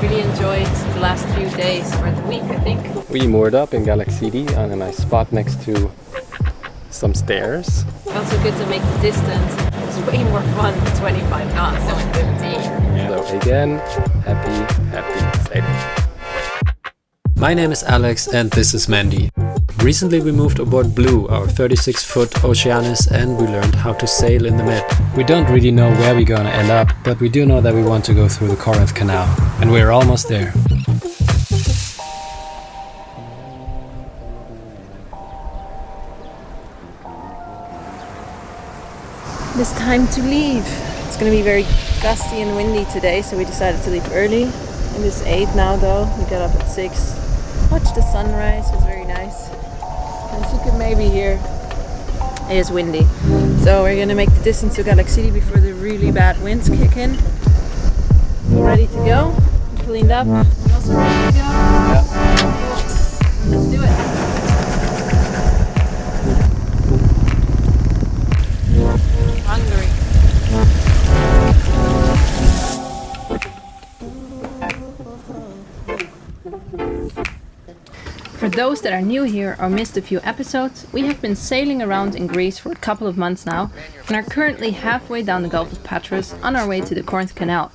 really enjoyed the last few days, or the week I think. We moored up in Galaxidi on a nice spot next to some stairs. Also good to make the distance. It's way more fun with 25 knots than with 15. So again, happy sailing. My name is Alex and this is Mandy. Recently we moved aboard Blue, our 36-foot Oceanus, and we learned how to sail in the mid. We don't really know where we're gonna end up, but we do know that we want to go through the Corinth Canal, and we're almost there. It's time to leave. It's gonna be very gusty and windy today, so we decided to leave early. It is 8 now though. We got up at 6. Watched the sunrise, it was very nice. As you can maybe hear, it is windy. So we're gonna make the distance to Galaxidi before the really bad winds kick in. All ready to go? Cleaned up. You also ready to go? Yeah. Let's do it. Hungry. For those that are new here or missed a few episodes, we have been sailing around in Greece for a couple of months now and are currently halfway down the Gulf of Patras on our way to the Corinth Canal.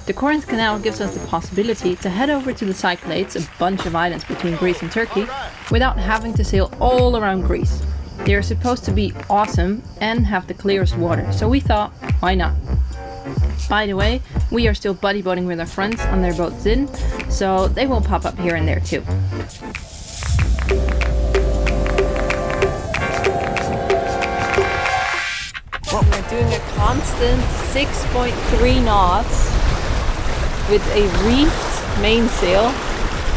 The Corinth Canal gives us the possibility to head over to the Cyclades, a bunch of islands between Greece and Turkey, without having to sail all around Greece. They are supposed to be awesome and have the clearest water, so we thought, why not? By the way, we are still buddy boating with our friends on their boat Zin, so they will pop up here and there too. We're doing a constant 6.3 knots with a reefed mainsail.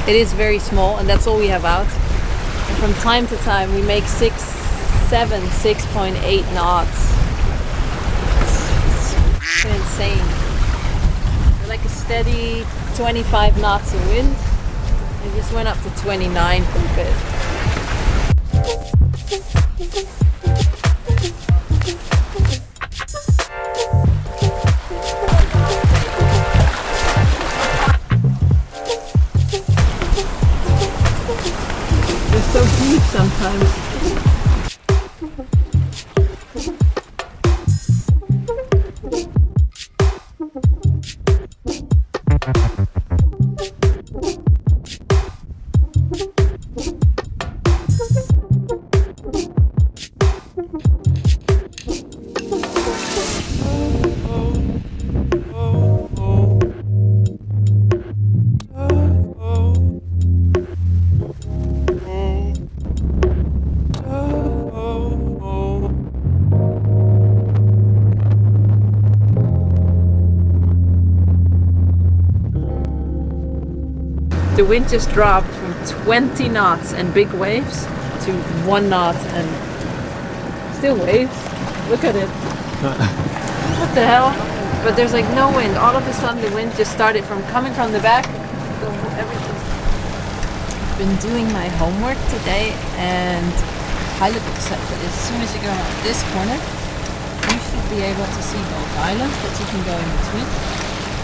It is very small and that's all we have out. And from time to time we make 6.8 knots. It's insane. We're like a steady 25 knots of wind. It just went up to 29 for a bit. They're so deep sometimes. The wind just dropped from 20 knots and big waves to 1 knot and still waves. Look at it. What the hell? But there's like no wind. All of a sudden the wind just started coming from the back. I've been doing my homework today and pilot book said that as soon as you go around this corner, you should be able to see both islands that you can go in between.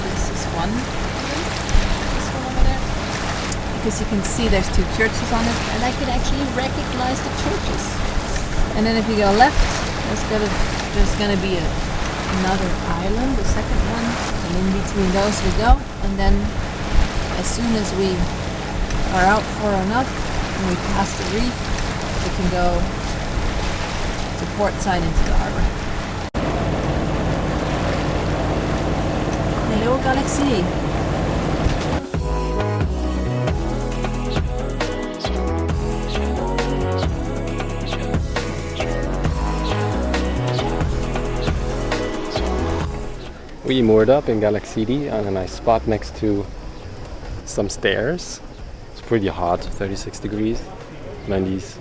This is one. Because you can see there's 2 churches on it and I can actually recognize the churches. And then if you go left, there's gonna be another island, the second one, and in between those we go. And then as soon as we are out far enough and we pass the reef, we can go to port side into the harbor. Hello Galaxidi. We moored up in Galaxidi on a nice spot next to some stairs. It's pretty hot, 36 degrees. Mandy's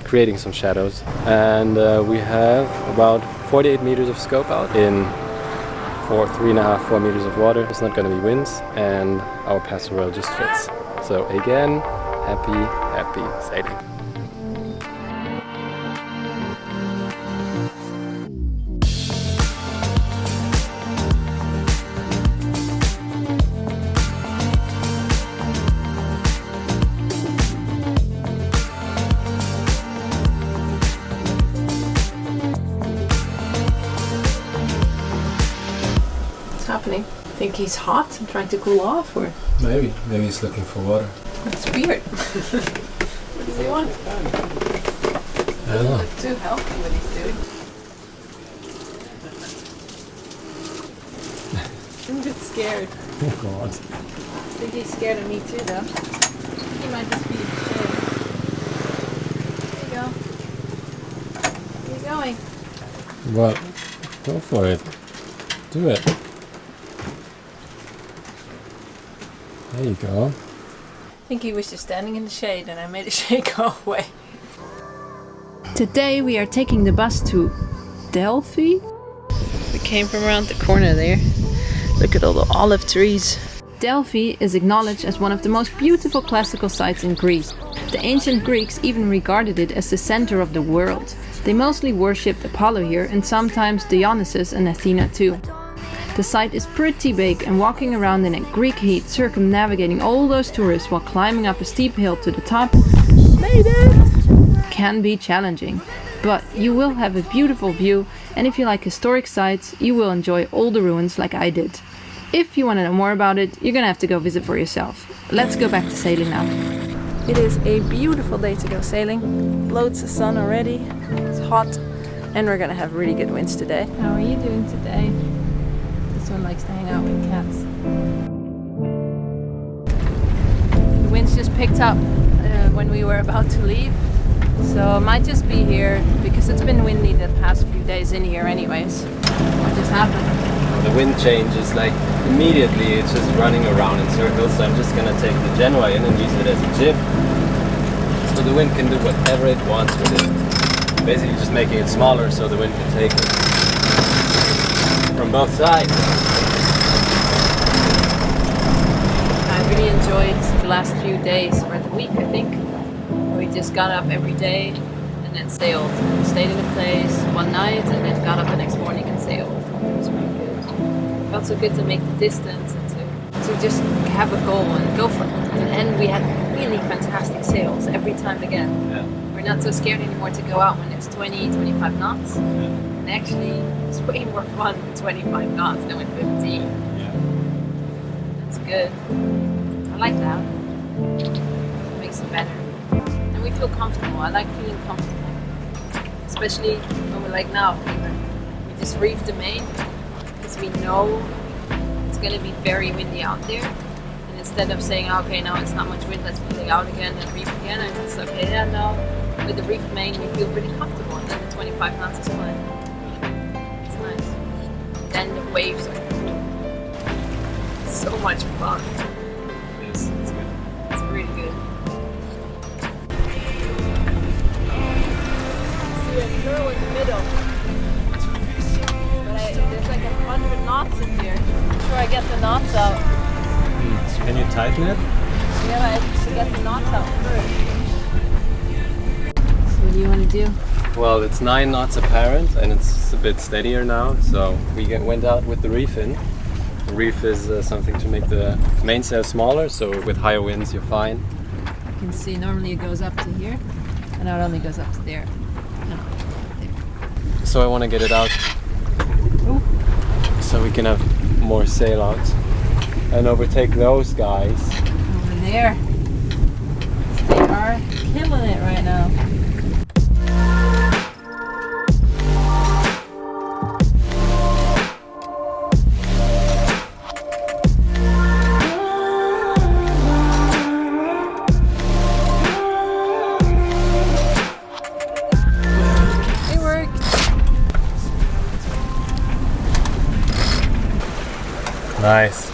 creating some shadows. And we have about 48 meters of scope out in 3.5-4 meters of water. It's not going to be winds and our passerelle just fits. So again, happy sailing. think he's hot and trying to cool off, or? Maybe he's looking for water. That's weird. What does he want? I don't know. Doesn't look too healthy what he's doing. I'm a bit scared. Oh God. I think he's scared of me too, though. He might just be scared. There you go. Where are you going? Well, go for it. Do it. There you go. I think he was just standing in the shade and I made the shade go away. Today we are taking the bus to Delphi. We came from around the corner there. Look at all the olive trees. Delphi is acknowledged as one of the most beautiful classical sites in Greece. The ancient Greeks even regarded it as the center of the world. They mostly worshipped Apollo here and sometimes Dionysus and Athena too. The site is pretty big, and walking around in a Greek heat, circumnavigating all those tourists while climbing up a steep hill to the top, made it, can be challenging. But you will have a beautiful view, and if you like historic sites, you will enjoy all the ruins like I did. If you want to know more about it, you're gonna have to go visit for yourself. Let's go back to sailing now. It is a beautiful day to go sailing. Loads of sun already, it's hot, and we're gonna have really good winds today. How are you doing today? This one likes to hang out with cats. The winds just picked up when we were about to leave. So it might just be here because it's been windy the past few days in here anyways. What just happened? The wind changes like immediately, it's just running around in circles, so I'm just gonna take the Genoa in and use it as a jib. So the wind can do whatever it wants with it. Basically just making it smaller so the wind can take it from both sides. I really enjoyed the last few days, or the week I think. We just got up every day and then sailed. We stayed in a place one night and then got up the next morning and sailed. It was really good. It felt so good to make the distance and to just have a goal and go for it. And we had really fantastic sails every time again. Yeah. We're not so scared anymore to go out when it's 20, 25 knots. Yeah. And actually, it's way more fun with 25 knots than with 15. Yeah. That's good. I like that. It makes it better. And we feel comfortable. I like feeling comfortable. Especially when we're like now. We just reef the main because we know it's going to be very windy out there. And instead of saying, okay, now it's not much wind, let's pull it out again and reef again, I'm just okay, yeah, no. With the reefed main, we feel really comfortable. And then the 25 knots is fine. It's nice. Then the waves are cool. It's so much fun. Yes, it's good. It's really good. See a curl in the middle. But there's like 100 knots in here. I'm sure I get the knots out. Can you tighten it? Yeah, but I have to get the knots out first. So what do you want to do? Well, it's 9 knots apparent and it's a bit steadier now, so we went out with the reef in. The reef is something to make the mainsail smaller, so with higher winds you're fine. You can see normally it goes up to here, and now it only goes up to there. No, there. So I want to get it out so we can have more sail out and overtake those guys. Over there. They are killing it right now. Nice.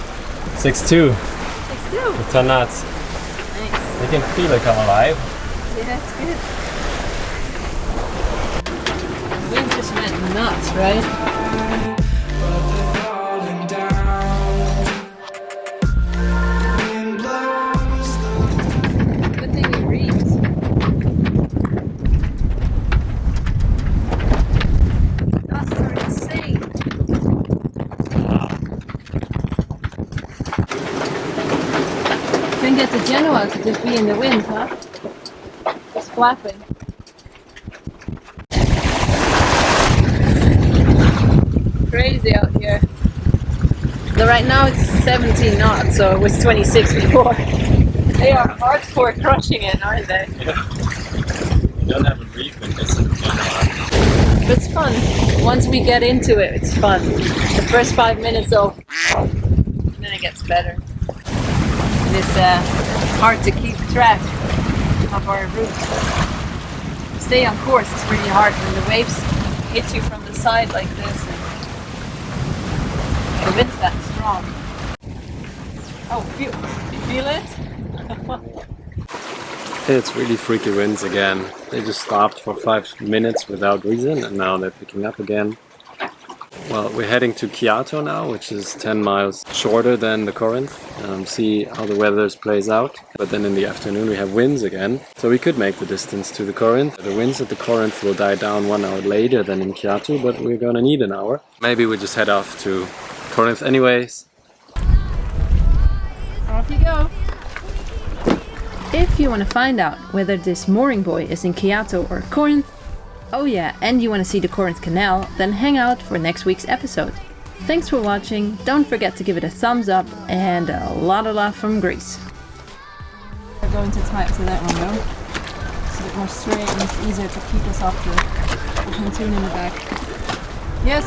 6-2. 6-2. With 10 knots. Nice. You can feel it come alive. Yeah, that's good. The wind just went nuts, right? Good thing you reefed. Knots are insane. Couldn't get the Genoa to just be in the wind, huh? Just flapping. Crazy out here. So right now it's 17 knots, so it was 26 before. They are hardcore crushing it, aren't they? You don't have a reef in this in general. But it's fun. Once we get into it, it's fun. The first 5 minutes of, and then it gets better. And it's hard to keep track of our route. Stay on course is really hard when the waves hit you from the side like this. And the wind's that strong. Oh, you feel it? It's really freaky winds again. They just stopped for 5 minutes without reason and now they're picking up again. Well, we're heading to Kiato now, which is 10 miles shorter than the Corinth. See how the weather plays out. But then in the afternoon we have winds again. So we could make the distance to the Corinth. The winds at the Corinth will die down 1 hour later than in Kiato, but we're gonna need an hour. Maybe we just head off to Corinth anyways. Off you go! If you want to find out whether this mooring buoy is in Kiato or Corinth, oh yeah, and you want to see the Corinth Canal, then hang out for next week's episode. Thanks for watching, don't forget to give it a thumbs up, and a lot of love from Greece. We're going to tie it to that one though. It's a bit more straight and it's easier to keep us off the pontoon in the back. Yes!